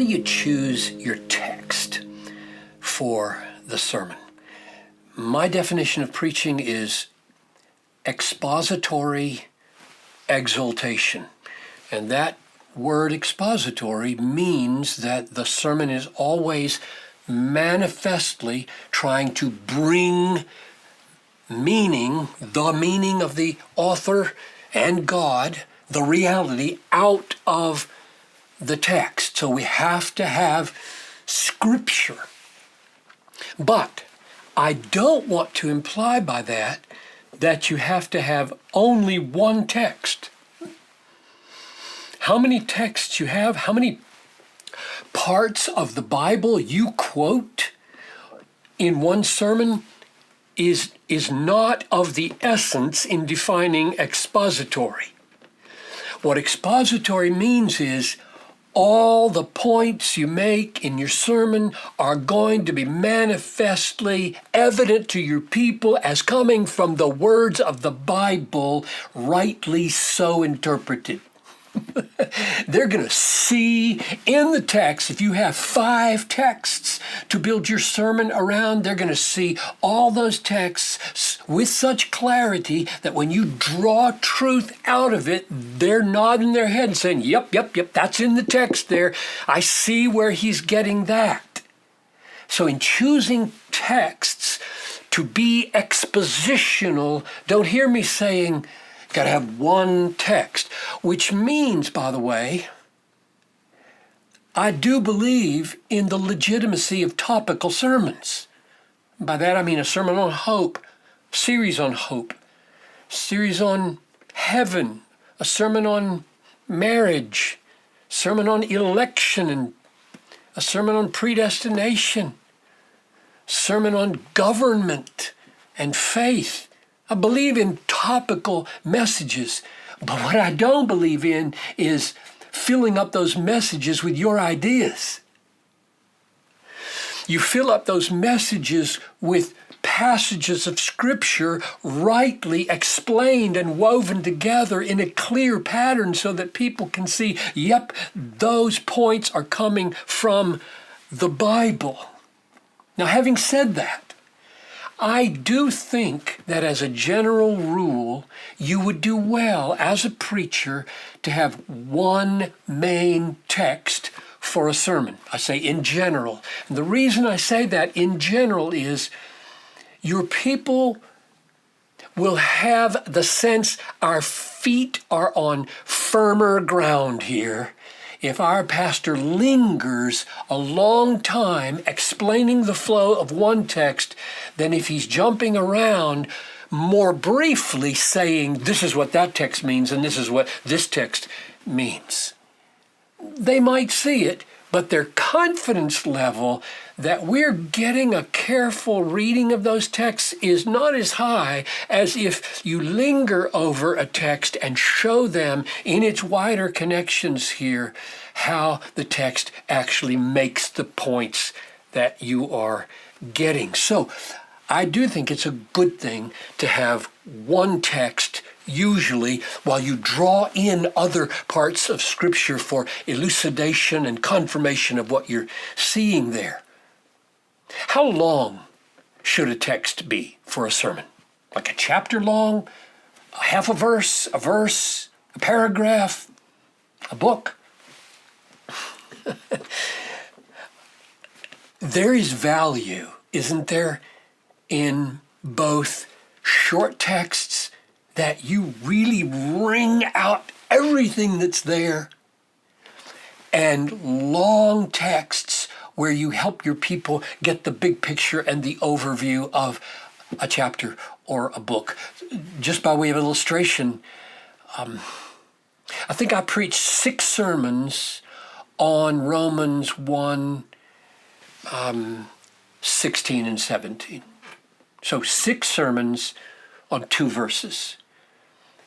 you choose your text for the sermon? My definition of preaching is expository exaltation. And that word expository means that the sermon is always manifestly trying to bring meaning, the meaning of the author and God, the reality, out of the text. So we have to have scripture. But I don't want to imply by that you have to have only one text. How many texts you have, how many parts of the Bible you quote in one sermon is not of the essence in defining expository. What expository means is all the points you make in your sermon are going to be manifestly evident to your people as coming from the words of the Bible, rightly so interpreted. They're going to see in the text, if you have 5 texts to build your sermon around, they're going to see all those texts with such clarity that when you draw truth out of it, they're nodding their head and saying, yep, that's in the text there. I see where he's getting that. So in choosing texts to be expositional, don't hear me saying, got to have one text, which means, by the way, I do believe in the legitimacy of topical sermons. By that I mean a sermon on hope, series on hope, series on heaven, a sermon on marriage, sermon on election, and a sermon on predestination, sermon on government and faith. I believe in topical messages, but what I don't believe in is filling up those messages with your ideas. You fill up those messages with passages of Scripture rightly explained and woven together in a clear pattern so that people can see, yep, those points are coming from the Bible. Now, having said that, I do think that as a general rule, you would do well as a preacher to have one main text for a sermon. I say in general. And the reason I say that in general is your people will have the sense our feet are on firmer ground here if our pastor lingers a long time explaining the flow of one text than if he's jumping around more briefly saying, this is what that text means and this is what this text means. They might see it, but their confidence level that we're getting a careful reading of those texts is not as high as if you linger over a text and show them in its wider connections here how the text actually makes the points that you are getting. So I do think it's a good thing to have one text usually while you draw in other parts of Scripture for elucidation and confirmation of what you're seeing there. How long should a text be for a sermon? Like a chapter long, a half a verse, a paragraph, a book? There is value, isn't there, in both short texts that you really wring out everything that's there, and long texts where you help your people get the big picture and the overview of a chapter or a book. Just by way of illustration, I think I preached 6 sermons on Romans 1, 16 and 17. So 6 sermons on 2 verses.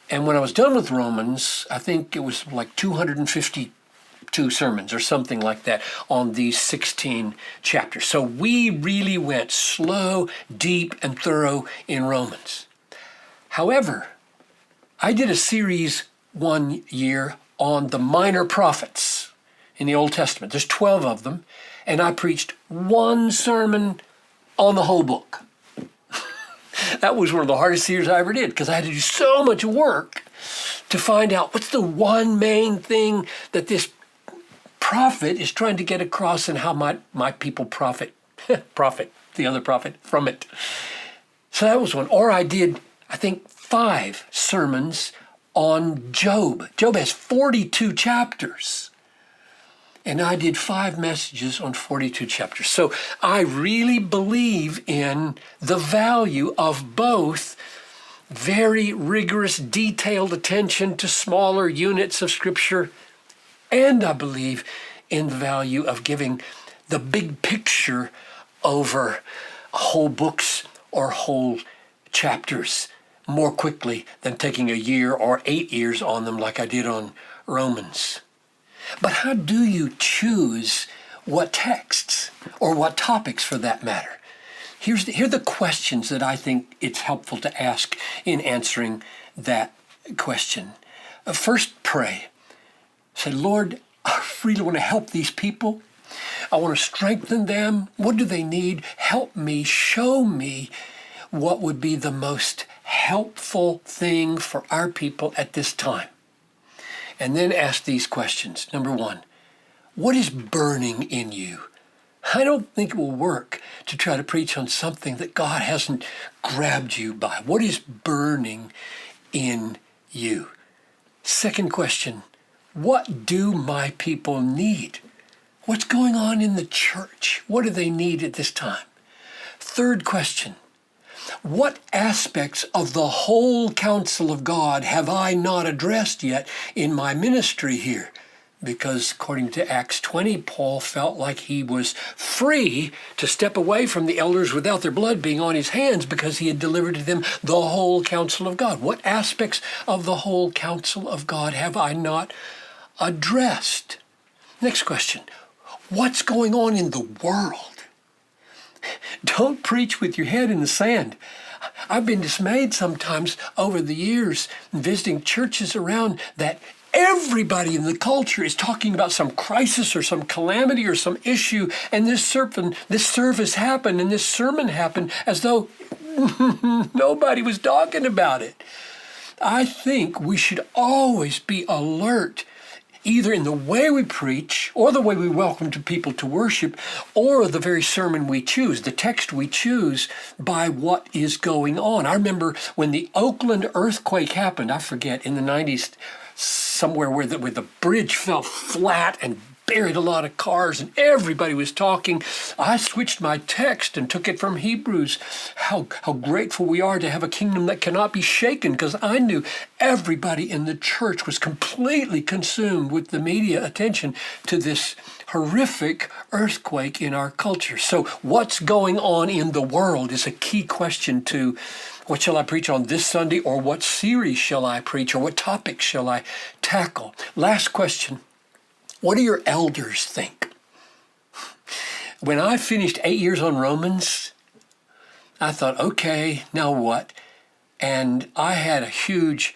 And when I was done with Romans, I think it was like 252 sermons or something like that on these 16 chapters. So we really went slow, deep, and thorough in Romans. However, I did a series one year on the minor prophets. in the Old Testament. There's 12 of them, and I preached one sermon on the whole book. That was one of the hardest series I ever did because I had to do so much work to find out what's the one main thing that this prophet is trying to get across and how my people profit the other prophet from it. So that was one. Or I did, I think, 5 sermons on Job. Job has 42 chapters. And I did 5 messages on 42 chapters. So I really believe in the value of both very rigorous, detailed attention to smaller units of Scripture, and I believe in the value of giving the big picture over whole books or whole chapters more quickly than taking a year or 8 years on them like I did on Romans. But how do you choose what texts or what topics for that matter? Here are the questions that I think it's helpful to ask in answering that question. First, pray. Say, Lord, I really want to help these people. I want to strengthen them. What do they need? Help me, show me what would be the most helpful thing for our people at this time. And then ask these questions. Number 1, what is burning in you? I don't think it will work to try to preach on something that God hasn't grabbed you by. What is burning in you? Second question, what do my people need? What's going on in the church? What do they need at this time? Third question, what aspects of the whole counsel of God have I not addressed yet in my ministry here? Because according to Acts 20, Paul felt like he was free to step away from the elders without their blood being on his hands because he had delivered to them the whole counsel of God. What aspects of the whole counsel of God have I not addressed? Next question, what's going on in the world? Don't preach with your head in the sand. I've been dismayed sometimes over the years visiting churches around that everybody in the culture is talking about some crisis or some calamity or some issue, and this service happened and this sermon happened as though nobody was talking about it. I think we should always be alert, either in the way we preach or the way we welcome to people to worship or the very sermon we choose, the text we choose, by what is going on. I remember when the Oakland earthquake happened, I forget, in the 90s, somewhere where the bridge fell flat and buried a lot of cars and everybody was talking. I switched my text and took it from Hebrews. How grateful we are to have a kingdom that cannot be shaken, because I knew everybody in the church was completely consumed with the media attention to this horrific earthquake in our culture. So what's going on in the world is a key question to what shall I preach on this Sunday, or what series shall I preach, or what topic shall I tackle? Last question. What do your elders think? When I finished 8 years on Romans, I thought, okay, now what? And I had a huge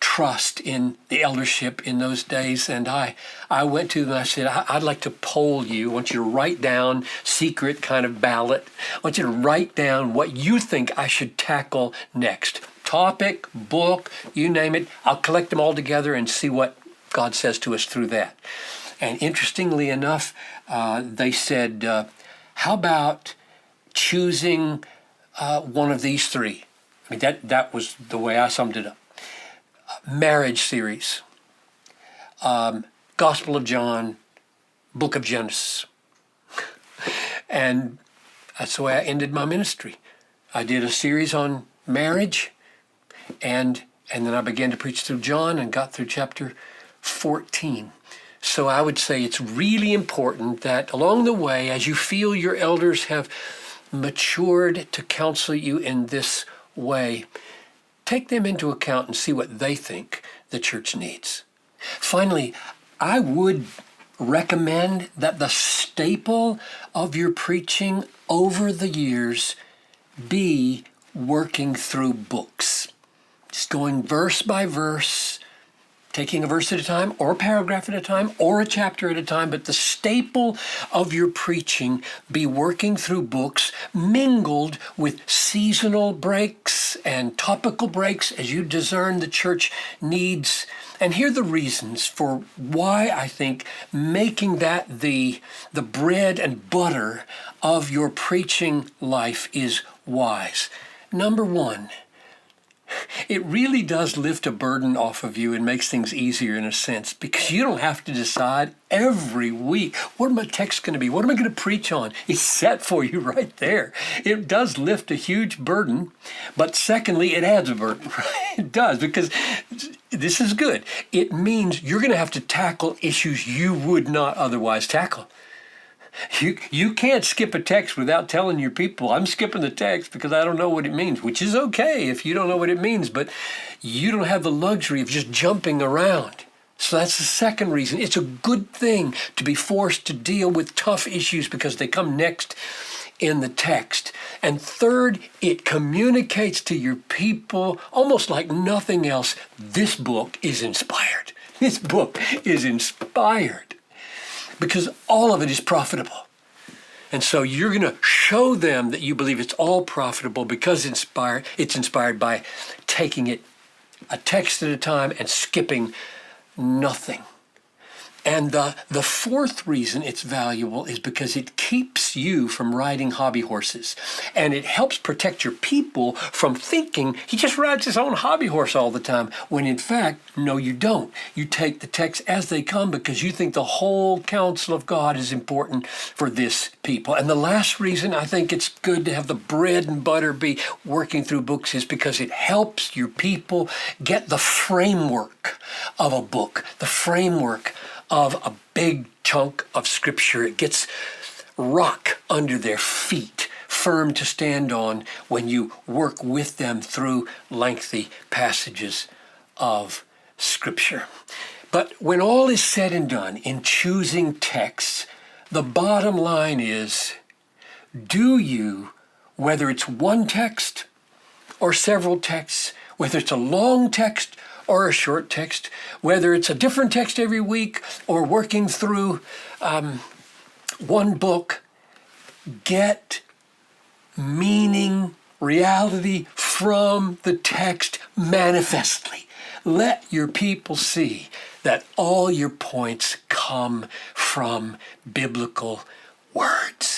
trust in the eldership in those days, and I went to them and I said, I'd like to poll you. I want you to write down, secret kind of ballot. I want you to write down what you think I should tackle next. Topic, book, you name it. I'll collect them all together and see what God says to us through that. And interestingly enough, they said, how about choosing one of these 3? I mean, that was the way I summed it up. Marriage series, Gospel of John, Book of Genesis. And that's the way I ended my ministry. I did a series on marriage, and then I began to preach through John and got through chapter 14. So I would say it's really important that along the way, as you feel your elders have matured to counsel you in this way, take them into account and see what they think the church needs. Finally, I would recommend that the staple of your preaching over the years be working through books. Just going verse by verse, taking a verse at a time, or a paragraph at a time, or a chapter at a time, but the staple of your preaching be working through books mingled with seasonal breaks and topical breaks as you discern the church needs. And here are the reasons for why I think making that the bread and butter of your preaching life is wise. Number one, it really does lift a burden off of you and makes things easier in a sense, because you don't have to decide every week, what are my texts going to be? What am I going to preach on? It's set for you right there. It does lift a huge burden, but secondly, it adds a burden. Right? It does, because this is good. It means you're going to have to tackle issues you would not otherwise tackle. You can't skip a text without telling your people, I'm skipping the text because I don't know what it means, which is okay if you don't know what it means, but you don't have the luxury of just jumping around. So that's the second reason. It's a good thing to be forced to deal with tough issues because they come next in the text. And third, it communicates to your people almost like nothing else. This book is inspired. This book is inspired. Because all of it is profitable. And so you're going to show them that you believe it's all profitable because it's inspired by taking it a text at a time and skipping nothing. And the fourth reason it's valuable is because it keeps you from riding hobby horses. And it helps protect your people from thinking he just rides his own hobby horse all the time, when in fact, no, you don't. You take the texts as they come because you think the whole counsel of God is important for this people. And the last reason I think it's good to have the bread and butter be working through books is because it helps your people get the framework of a book, the framework of a big chunk of Scripture. It gets rock under their feet, firm to stand on when you work with them through lengthy passages of Scripture. But when all is said and done in choosing texts, the bottom line is, do you, whether it's one text or several texts, whether it's a long text or a short text, whether it's a different text every week or working through one book, get meaning, reality from the text manifestly. Let your people see that all your points come from biblical words.